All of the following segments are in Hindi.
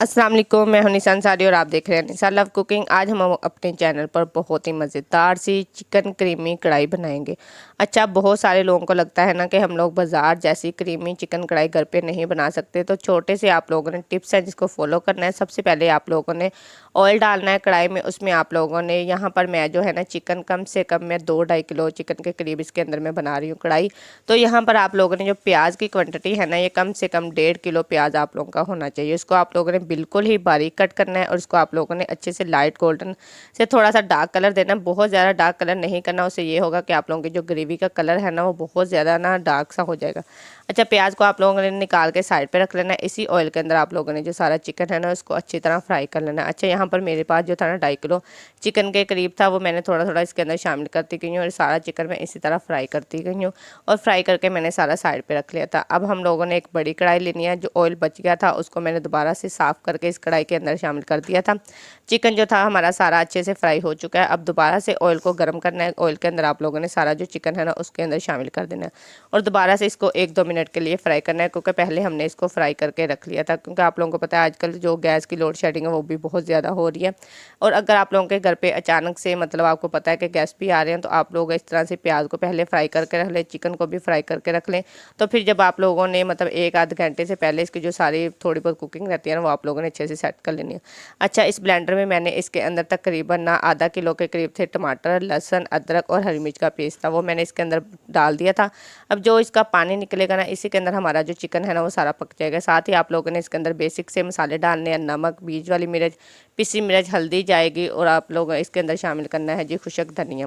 अस्सलाम वालेकुम, मैं हूं निशा अंसारी और आप देख रहे हैं निशा लव कुकिंग। आज हम अपने चैनल पर बहुत ही मज़ेदार सी चिकन क्रीमी कढ़ाई बनाएंगे। अच्छा, बहुत सारे लोगों को लगता है ना कि हम लोग बाज़ार जैसी क्रीमी चिकन कढ़ाई घर पे नहीं बना सकते, तो छोटे से आप लोगों ने टिप्स हैं जिसको फॉलो करना है। सबसे पहले आप लोगों ने ऑयल डालना है कढ़ाई में। उसमें आप लोगों ने यहाँ पर मैं जो है ना चिकन कम से कम मैं 2-2.5 किलो चिकन के करीब इसके अंदर मैं बना रही हूँ कढ़ाई। तो यहाँ पर आप लोगों ने जो प्याज की क्वांटिटी है ना, ये कम से कम 1.5 किलो प्याज आप लोगों का होना चाहिए। इसको आप लोगों ने बिल्कुल ही बारीक कट करना है और इसको आप लोगों ने अच्छे से लाइट गोल्डन से थोड़ा सा डार्क कलर देना है। बहुत ज़्यादा डार्क कलर नहीं करना, उससे ये होगा कि आप लोगों की जो ग्रेवी का कलर है ना वो बहुत ज़्यादा ना डार्क सा हो जाएगा। अच्छा, प्याज को आप लोगों ने निकाल के साइड पे रख लेना है। इसी ऑयल के अंदर आप लोगों ने जो सारा चिकन है ना उसको अच्छी तरह फ्राई कर लेना है। अच्छा, यहाँ पर मेरे पास जो था ना 2.5 किलो चिकन के करीब था, वो मैंने थोड़ा थोड़ा इसके अंदर शामिल करती गई हूँ और सारा चिकन मैं इसी तरह फ्राई करती गई हूँ और फ्राई करके मैंने सारा साइड पे रख लिया था। अब हम लोगों ने एक बड़ी कढ़ाई लेनी है। जो ऑयल बच गया था उसको मैंने दोबारा से साफ़ करके इस कढ़ाई के अंदर शामिल कर दिया था। चिकन जो था हमारा सारा अच्छे से फ्राई हो चुका है। अब दोबारा से ऑयल को गर्म करना है। ऑयल के अंदर आप लोगों ने सारा जो चिकन है ना उसके अंदर शामिल कर देना है और दोबारा से इसको 1-2 मिनट के लिए फ्राई करना है, क्योंकि पहले हमने इसको फ्राई करके रख लिया था। क्योंकि आप लोगों को पता है आजकल जो गैस की लोड शेडिंग है वो भी बहुत ज़्यादा हो रही है। और अगर आप लोगों के घर पे अचानक से मतलब आपको पता है कि गेस्ट भी आ रहे हैं, तो आप लोग इस तरह से प्याज को पहले फ्राई करके रख लें, चिकन को भी फ्राई करके रख लें। तो फिर जब आप लोगों ने मतलब 1-आध घंटे से पहले इसकी जो सारी थोड़ी बहुत कुकिंग रहती है ना वो आप लोगों ने अच्छे से सेट कर लेनी है। अच्छा, इस ब्लेंडर में मैंने इसके अंदर तकरीबन ना आधा किलो के करीब थे टमाटर, लहसुन, अदरक और हरी मिर्च का पेस्ट था, वो मैंने इसके अंदर डाल दिया था। अब जो इसका पानी निकलेगा ना इसी के अंदर हमारा जो चिकन है ना वो सारा पक जाएगा। साथ ही आप लोगों ने इसके अंदर बेसिक से मसाले डालने हैं, नमक, बीज वाली मिर्च, पिसी मिर्च, हल्दी जाएगी और आप लोग इसके अंदर शामिल करना है जी खुशक धनिया।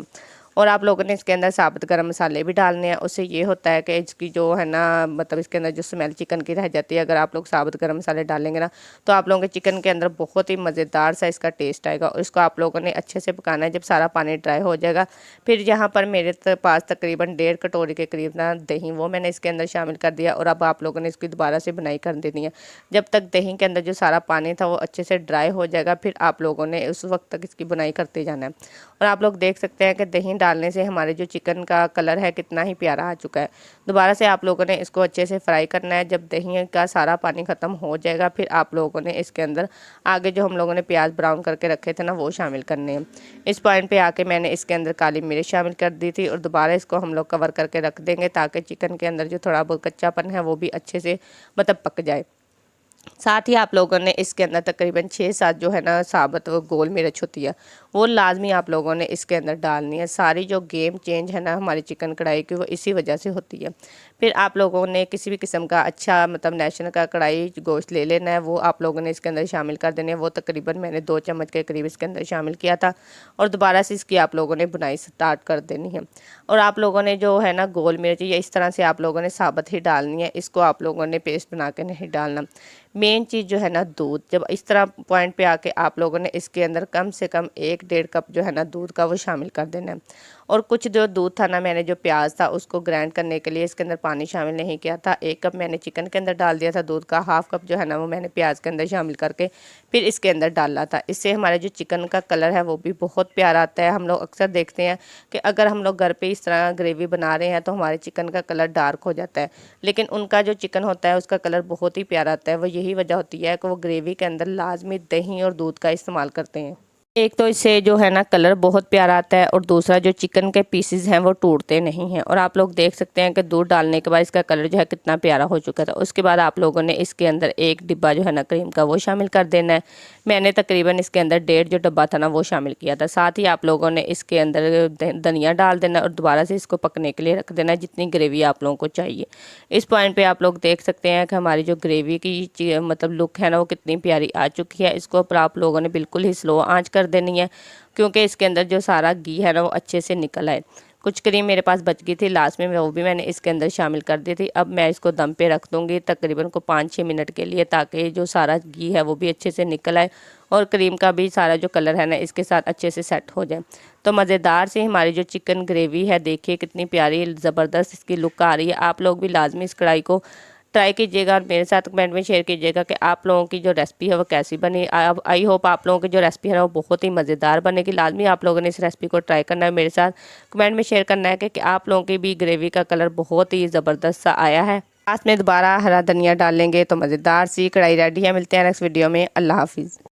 और आप लोगों ने इसके अंदर साबुत गरम मसाले भी डालने हैं। उससे ये होता है कि इसकी जो है ना मतलब इसके अंदर जो स्मेल चिकन की रह जाती है, अगर आप लोग साबुत गरम मसाले डालेंगे ना तो आप लोगों के चिकन के अंदर बहुत ही मज़ेदार सा इसका टेस्ट आएगा। और इसको आप लोगों ने अच्छे से पकाना है। जब सारा पानी ड्राई हो जाएगा फिर यहाँ पर मेरे पास तकरीबन 1.5 कटोरी के करीब ना दही, वो मैंने इसके अंदर शामिल कर दिया और अब आप लोगों ने इसकी दोबारा से बुनाई कर देनी है। जब तक दही के अंदर जो सारा पानी था वो अच्छे से ड्राई हो जाएगा फिर आप लोगों ने उस वक्त तक इसकी बुनाई करते जाना है। और आप लोग देख सकते हैं कि दही डालने से हमारे जो चिकन का कलर है कितना ही प्यारा आ चुका है। दोबारा से आप लोगों ने इसको अच्छे से फ्राई करना है। जब दही का सारा पानी ख़त्म हो जाएगा फिर आप लोगों ने इसके अंदर आगे जो हम लोगों ने प्याज ब्राउन करके रखे थे ना वो शामिल करने हैं। इस पॉइंट पे आके मैंने इसके अंदर काली मिर्च शामिल कर दी थी और दोबारा इसको हम लोग कवर करके रख देंगे ताकि चिकन के अंदर जो थोड़ा बहुत कच्चापन है वो भी अच्छे से मतलब पक जाए। साथ ही आप लोगों ने इसके अंदर तकरीबन 6-7 जो है ना साबुत वो गोल मिर्च होती है वो लाजमी आप लोगों ने इसके अंदर डालनी है। सारी जो गेम चेंज है ना हमारी चिकन कढ़ाई की वो इसी वजह से होती है। फिर आप लोगों ने किसी भी किस्म का अच्छा मतलब नेशनल का कढ़ाई गोश्त ले लेना है, वो आप लोगों ने इसके अंदर शामिल कर देने हैं। वो तकरीबन मैंने 2 चम्मच के करीब इसके अंदर शामिल किया था और दोबारा से इसकी आप लोगों ने बुनाई स्टार्ट कर देनी है। और आप लोगों ने जो है ना गोल मिर्च ये इस तरह से आप लोगों ने साबुत ही डालनी है, इसको आप लोगों ने पेस्ट बना के नहीं डालना। मेन चीज़ जो है ना दूध, जब इस तरह पॉइंट पे आके आप लोगों ने इसके अंदर कम से कम 1-1.5 कप जो है ना दूध का वो शामिल कर देना है। और कुछ जो दूध था ना मैंने जो प्याज था उसको ग्राइंड करने के लिए इसके अंदर पानी शामिल नहीं किया था। 1 कप मैंने चिकन के अंदर डाल दिया था दूध का, 1/2 कप जो है ना वो मैंने प्याज के अंदर शामिल करके फिर इसके अंदर डाला था। इससे हमारा जो चिकन का कलर है वो भी बहुत प्यारा आता है। हम लोग अक्सर देखते हैं कि अगर हम लोग घर पे इस तरह ग्रेवी बना रहे हैं तो हमारे चिकन का कलर डार्क हो जाता है, लेकिन उनका जो चिकन होता है उसका कलर बहुत ही प्यारा आता है। वो यही वजह होती है कि वो ग्रेवी के अंदर लाजमी दही और दूध का इस्तेमाल करते हैं। एक तो इससे जो है ना कलर बहुत प्यारा आता है और दूसरा जो चिकन के पीसेस हैं वो टूटते नहीं हैं। और आप लोग देख सकते हैं कि दूध डालने के बाद इसका कलर जो है कितना प्यारा हो चुका था। उसके बाद आप लोगों ने इसके अंदर 1 डिब्बा जो है ना क्रीम का वो शामिल कर देना है। मैंने तकरीबन इसके अंदर 1.5 जो डब्बा था ना वो शामिल किया था। साथ ही आप लोगों ने इसके अंदर धनिया डाल देना और दोबारा से इसको पकने के लिए रख देना जितनी ग्रेवी आप लोगों को चाहिए। इस पॉइंट पे आप लोग देख सकते हैं कि हमारी जो ग्रेवी की मतलब लुक है ना वो कितनी प्यारी आ चुकी है। इसको पर आप लोगों ने बिल्कुल ही स्लो आंच कर देनी है क्योंकि इसके अंदर जो सारा घी है ना वो अच्छे से निकल आए। कुछ क्रीम मेरे पास बच गई थी लास्ट में, वो भी मैंने इसके अंदर शामिल कर दी थी। अब मैं इसको दम पे रख दूंगी तकरीबन को 5-6 मिनट के लिए ताकि जो सारा घी है वो भी अच्छे से निकल आए और क्रीम का भी सारा जो कलर है ना इसके साथ अच्छे से सेट हो जाए। तो मज़ेदार से हमारी जो चिकन ग्रेवी है देखिए कितनी प्यारी ज़बरदस्त इसकी लुक आ रही है। आप लोग भी लाजमी इस कढ़ाई को ट्राई कीजिएगा और मेरे साथ कमेंट में शेयर कीजिएगा कि आप लोगों की जो रेसिपी है वो कैसी बनी। आई होप आप लोगों की जो रेसिपी है ना वो बहुत ही मज़ेदार बनेगी। लाजमी आप लोगों ने इस रेसिपी को ट्राई करना है, मेरे साथ कमेंट में शेयर करना है कि आप लोगों की भी ग्रेवी का कलर बहुत ही ज़बरदस्त सा आया है। लास्ट में दोबारा हरा धनिया डाल लेंगे तो मज़ेदार सी कढ़ाई रेडी है। मिलते हैं नेक्स्ट वीडियो में। अल्लाह हाफिज़।